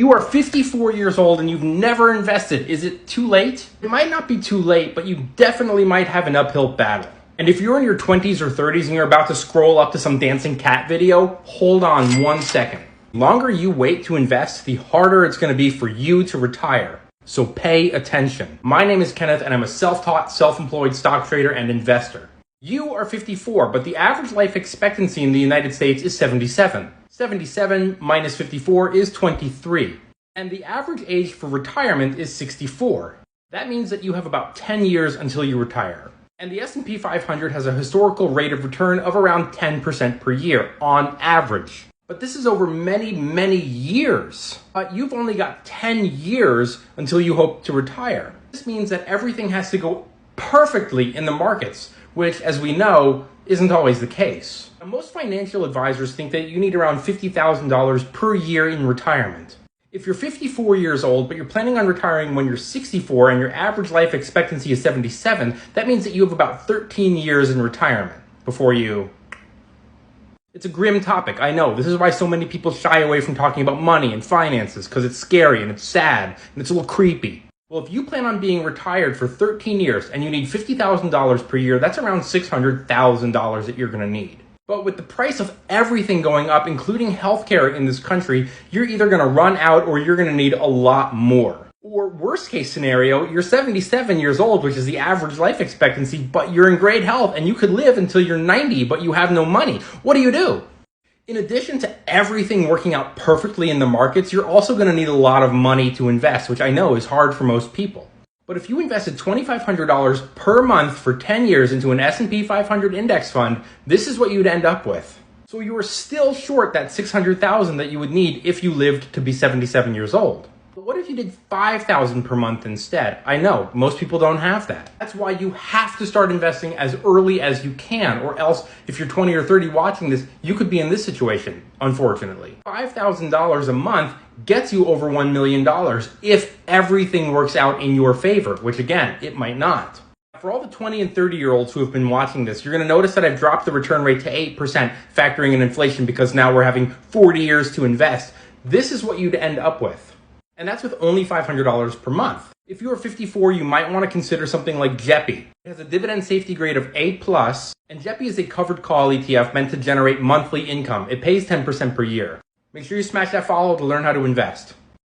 You are 54 years old and you've never invested. Is it too late? It might not be too late, but you definitely might have an uphill battle. And if you're in your 20s or 30s and you're about to scroll up to some dancing cat video, hold on 1 second. The longer you wait to invest, the harder it's going to be for you to retire. So pay attention. My name is Kenneth and I'm a self-taught, self-employed stock trader and investor. You are 54, but the average life expectancy in the United States is 77. 77 minus 54 is 23. And the average age for retirement is 64. That means that you have about 10 years until you retire. And the S&P 500 has a historical rate of return of around 10% per year on average. But this is over many, many years. You've only got 10 years until you hope to retire. This means that everything has to go perfectly in the markets, which, as we know, isn't always the case. Now, most financial advisors think that you need around $50,000 per year in retirement. If you're 54 years old, but you're planning on retiring when you're 64 and your average life expectancy is 77, that means that you have about 13 years in retirement before you... It's a grim topic, I know. This is why so many people shy away from talking about money and finances, because it's scary and it's sad and it's a little creepy. Well, if you plan on being retired for 13 years and you need $50,000 per year, that's around $600,000 that you're going to need. But with the price of everything going up, including healthcare in this country, you're either going to run out or you're going to need a lot more. Or worst case scenario, you're 77 years old, which is the average life expectancy, but you're in great health and you could live until you're 90, but you have no money. What do? In addition to everything working out perfectly in the markets, you're also going to need a lot of money to invest, which I know is hard for most people. But if you invested $2,500 per month for 10 years into an S&P 500 index fund, this is what you'd end up with. So you are still short that $600,000 that you would need if you lived to be 77 years old. But what if you did $5,000 per month instead? I know, most people don't have that. That's why you have to start investing as early as you can, or else if you're 20 or 30 watching this, you could be in this situation, unfortunately. $5,000 a month gets you over $1 million if everything works out in your favor, which again, it might not. For all the 20 and 30-year-olds who have been watching this, you're going to notice that I've dropped the return rate to 8%, factoring in inflation, because now we're having 40 years to invest. This is what you'd end up with. And that's with only $500 per month. If you are 54, you might want to consider something like JEPI. It has a dividend safety grade of A+, and JEPI is a covered call ETF meant to generate monthly income. It pays 10% per year. Make sure you smash that follow to learn how to invest.